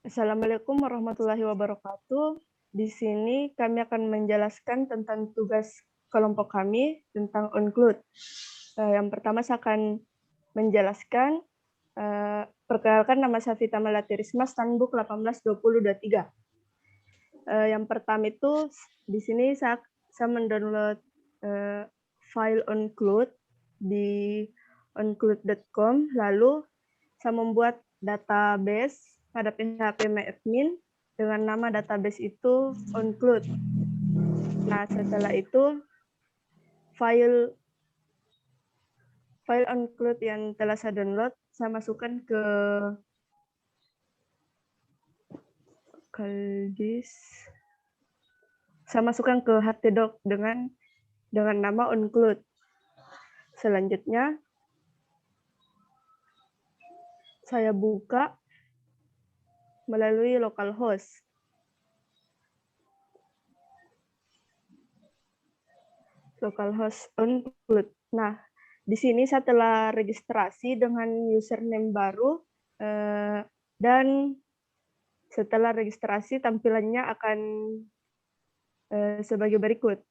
Assalamualaikum warahmatullahi wabarakatuh. Di sini kami akan menjelaskan tentang tugas kelompok kami tentang OnCloud. Yang pertama saya akan menjelaskan, perkenalkan nama saya Vita Melati Risma, Standbook 182023. Yang pertama itu di sini saya mendownload file OnCloud di oncloud.com, lalu saya membuat database pada PHP MyAdmin dengan nama database itu OnCloud. Nah, setelah itu file OnCloud yang telah saya download saya masukkan ke disk. Saya masukkan ke htdoc dengan nama OnCloud. Selanjutnya saya buka melalui localhost. Localhost OnCloud. Nah, di sini saya telah registrasi dengan username baru, dan setelah registrasi tampilannya akan sebagai berikut.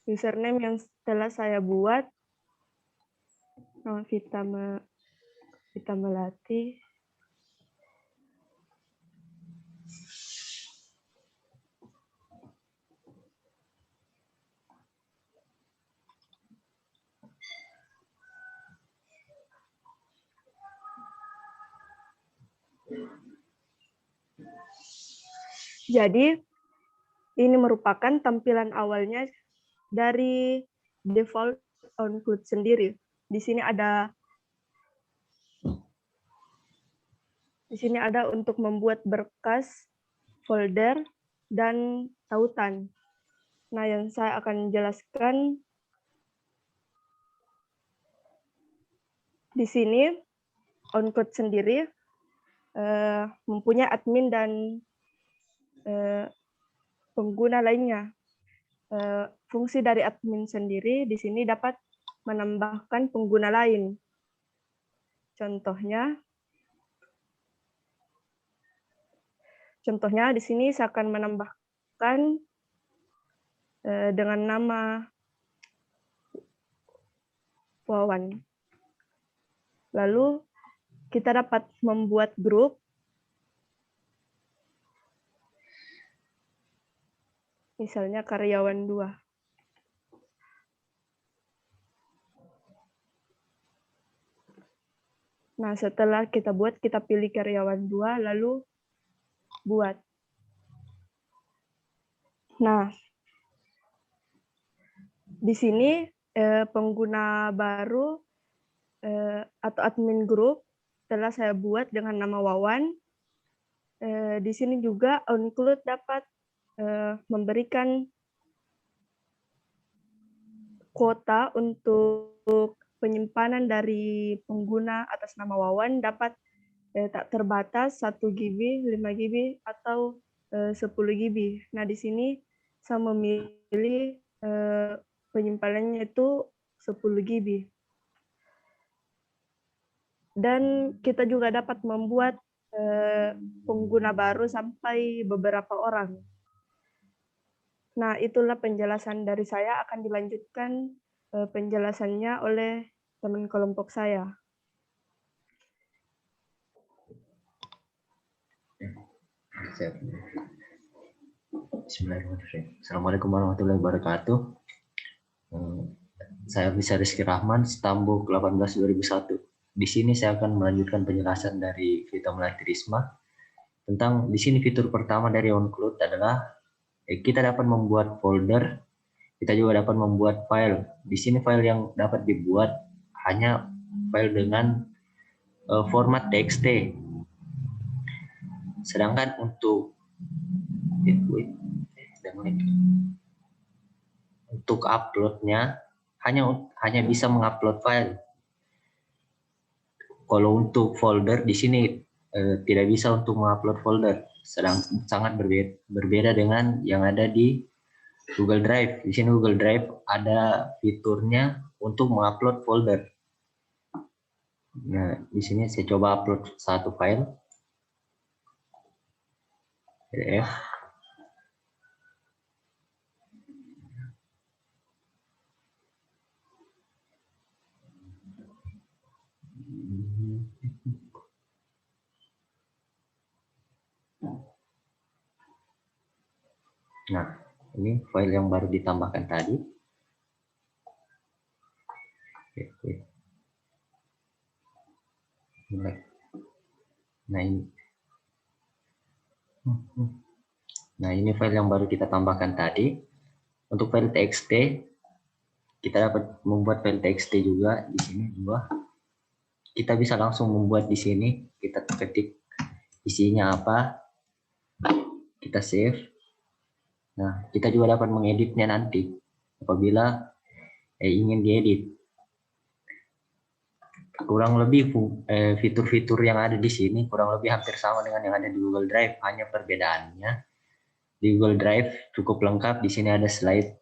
Username yang telah saya buat, Vita Melati. Jadi, ini merupakan tampilan awalnya dari default OnCloud sendiri. Di sini ada untuk membuat berkas, folder, dan tautan. Nah, yang saya akan jelaskan di sini, OnCloud sendiri mempunyai admin dan pengguna lainnya. Fungsi dari admin sendiri di sini dapat menambahkan pengguna lain. Contohnya di sini saya akan menambahkan dengan nama Wawan. Lalu kita dapat membuat grup. Misalnya karyawan 2. Nah, setelah kita buat, kita pilih karyawan 2, lalu buat. Nah, di sini pengguna baru atau admin grup telah saya buat dengan nama Wawan. Di sini juga OnCloud dapat memberikan kuota untuk penyimpanan dari pengguna atas nama Wawan dapat tak terbatas 1 GB, 5 GB, atau 10 GB. Nah, di sini saya memilih penyimpanannya itu 10 GB. Dan kita juga dapat membuat pengguna baru sampai beberapa orang. Nah, itulah penjelasan dari saya. Akan dilanjutkan penjelasannya oleh teman kelompok saya. Bismillahirrahmanirrahim. Assalamualaikum warahmatullahi wabarakatuh. Saya Bisa Rizky Rahman, Stambuk 18-2001. Di sini saya akan melanjutkan penjelasan dari Vita Melati Risma tentang di sini fitur pertama dari OnCloud adalah kita dapat membuat folder, kita juga dapat membuat file. Di sini file yang dapat dibuat hanya file dengan format TXT. Sedangkan untuk uploadnya hanya bisa mengupload file. Kalau untuk folder di sini tidak bisa untuk mengupload folder, sangat berbeda dengan yang ada di Google Drive. Di sini Google Drive ada fiturnya untuk mengupload folder. Nah, di sini saya coba upload satu file PDF. Nah, ini file yang baru ditambahkan tadi. Oke. Nah, ini. Nah, ini file yang baru kita tambahkan tadi. Untuk file txt, kita dapat membuat file txt juga di sini dua. Kita bisa langsung membuat di sini. Kita ketik isinya apa, kita save. Nah, kita juga dapat mengeditnya nanti apabila ingin diedit. Kurang lebih fitur-fitur yang ada di sini kurang lebih hampir sama dengan yang ada di Google Drive, hanya perbedaannya di Google Drive cukup lengkap. Di sini ada slide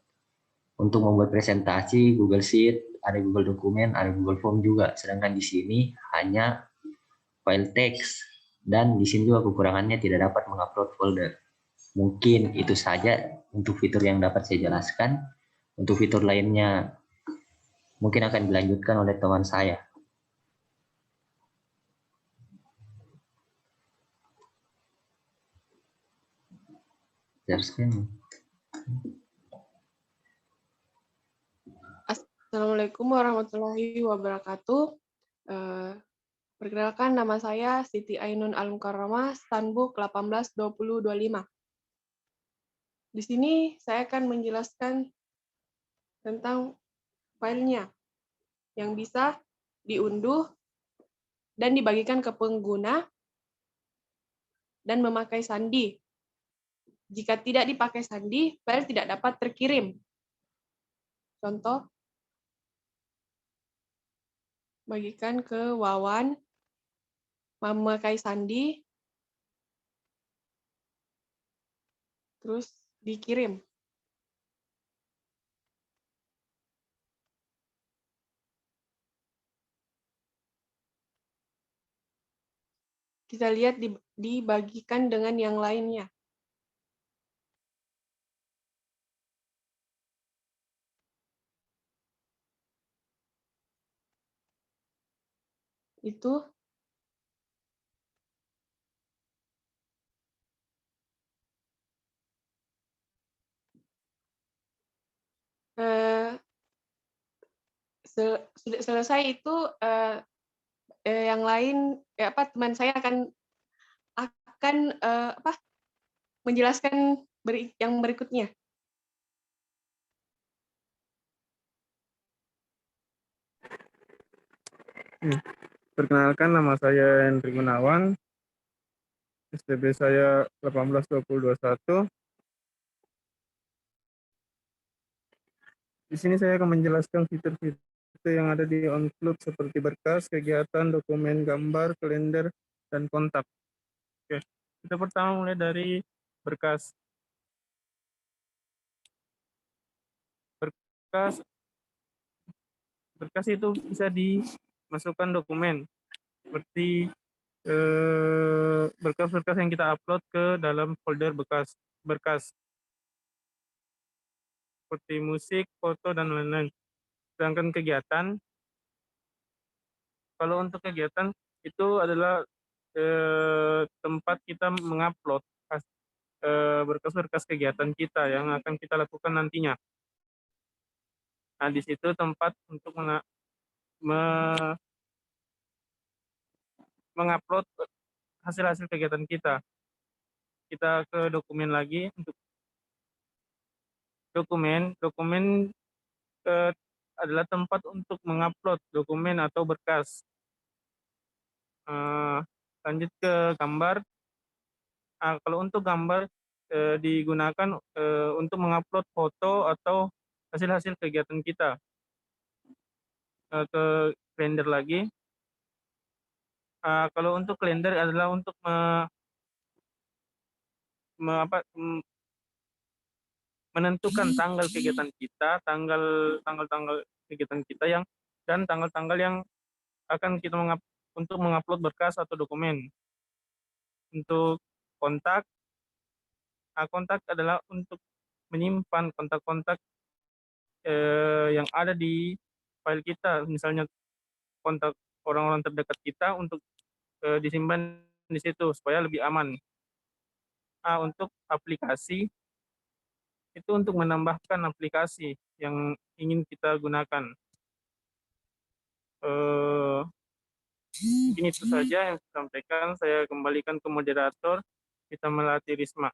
untuk membuat presentasi, Google Sheet, ada Google Dokumen, ada Google Form juga. Sedangkan di sini hanya file teks, dan di sini juga kekurangannya tidak dapat mengupload folder. Mungkin itu saja untuk fitur yang dapat saya jelaskan. Untuk fitur lainnya mungkin akan dilanjutkan oleh teman saya. Assalamualaikum warahmatullahi wabarakatuh. Perkenalkan, nama saya Siti Ainun Al-Mukarramah, Stanbook 182025. Di sini saya akan menjelaskan tentang filenya yang bisa diunduh dan dibagikan ke pengguna dan memakai sandi. Jika tidak dipakai sandi, file tidak dapat terkirim. Contoh, bagikan ke Wawan, memakai sandi, terus dikirim. Kita lihat dibagikan dengan yang lainnya. Itu sudah selesai itu yang lain teman saya akan menjelaskan yang berikutnya. Perkenalkan, nama saya Hendri Gunawan, SPB saya 182021. Di sini saya akan menjelaskan fitur-fitur yang ada di OnCloud seperti berkas, kegiatan, dokumen, gambar, kalender, dan kontak. Oke, kita pertama mulai dari berkas. Berkas itu bisa dimasukkan dokumen seperti berkas-berkas yang kita upload ke dalam folder berkas seperti musik, foto, dan lain-lain. Sedangkan kegiatan, kalau untuk kegiatan itu adalah tempat kita mengupload berkas-berkas kegiatan kita yang akan kita lakukan nantinya. Nah, di situ tempat untuk mengupload hasil-hasil kegiatan kita. Kita ke dokumen lagi. Untuk dokumen adalah tempat untuk mengupload dokumen atau berkas. Lanjut ke gambar. Kalau untuk gambar digunakan untuk mengupload foto atau hasil-hasil kegiatan kita. Ke kalender lagi. Kalau untuk kalender adalah untuk menentukan tanggal kegiatan kita, tanggal kegiatan kita dan tanggal-tanggal yang akan kita untuk mengupload berkas atau dokumen. Untuk kontak, kontak adalah untuk menyimpan kontak-kontak yang ada di file kita, misalnya kontak orang-orang terdekat kita untuk disimpan di situ supaya lebih aman. Untuk aplikasi, itu untuk menambahkan aplikasi yang ingin kita gunakan. Mungkin itu saja yang saya sampaikan. Saya kembalikan ke moderator, kita melatih Risma.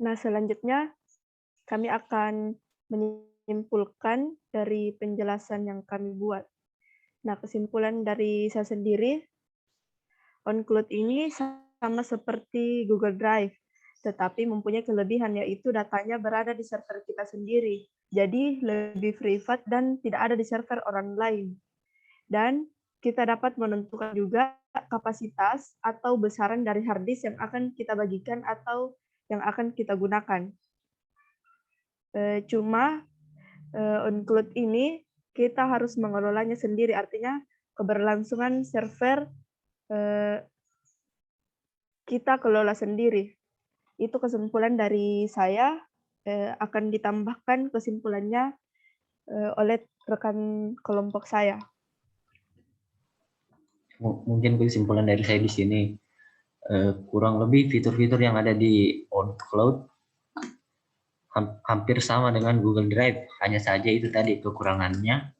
Nah, selanjutnya kami akan menyimpulkan dari penjelasan yang kami buat. Nah, kesimpulan dari saya sendiri, OnCloud ini sama seperti Google Drive, tetapi mempunyai kelebihan yaitu datanya berada di server kita sendiri. Jadi lebih privat dan tidak ada di server orang lain. Dan kita dapat menentukan juga kapasitas atau besaran dari hard disk yang akan kita bagikan atau yang akan kita gunakan. Cuma OnCloud ini kita harus mengelolanya sendiri, artinya keberlangsungan server kita kelola sendiri. Itu kesimpulan dari saya, akan ditambahkan kesimpulannya oleh rekan kelompok saya. Mungkin kesimpulan dari saya di sini, kurang lebih fitur-fitur yang ada di OnCloud hampir sama dengan Google Drive, hanya saja itu tadi kekurangannya.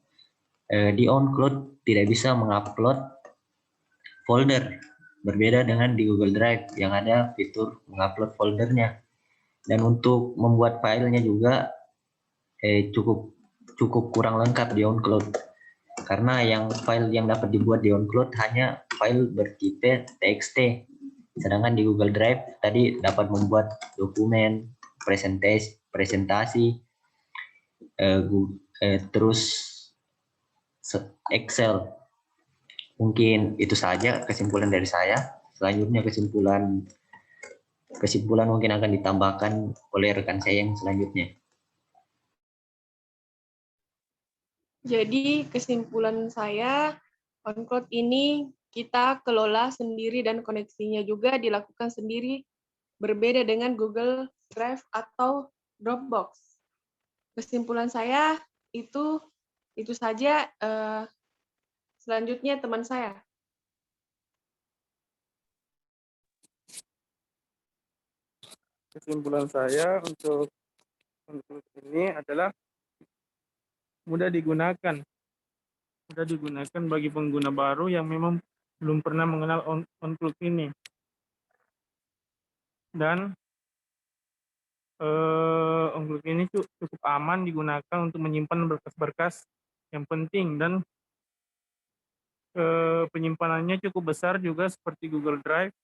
Di OnCloud tidak bisa mengupload folder, berbeda dengan di Google Drive yang ada fitur mengupload foldernya. Dan untuk membuat filenya juga cukup kurang lengkap di OnCloud, karena yang file yang dapat dibuat di OnCloud hanya file bertipe TXT, sedangkan di Google Drive tadi dapat membuat dokumen, presentasi, terus Excel. Mungkin itu saja kesimpulan dari saya. Selanjutnya kesimpulan mungkin akan ditambahkan oleh rekan saya yang selanjutnya. Jadi kesimpulan saya, OnCloud ini kita kelola sendiri dan koneksinya juga dilakukan sendiri, berbeda dengan Google Drive atau Dropbox. Kesimpulan saya itu saja. Selanjutnya teman saya. Kesimpulan saya untuk ini adalah mudah digunakan bagi pengguna baru yang memang belum pernah mengenal OnCloud ini. Dan OnCloud ini cukup aman digunakan untuk menyimpan berkas-berkas yang penting, dan penyimpanannya cukup besar juga seperti Google Drive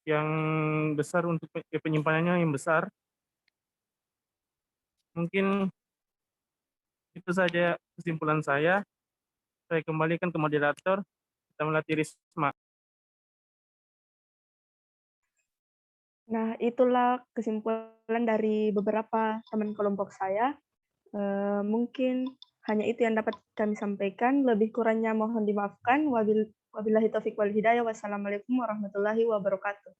yang besar, untuk penyimpanannya yang besar. Mungkin itu saja kesimpulan saya. Saya kembalikan ke moderator, kita melatih Risma. Nah, itulah kesimpulan dari beberapa teman kelompok saya. Mungkin hanya itu yang dapat kami sampaikan. Lebih kurangnya mohon dimaafkan. Wabillahi taufiq wal hidayah. Wassalamualaikum warahmatullahi wabarakatuh.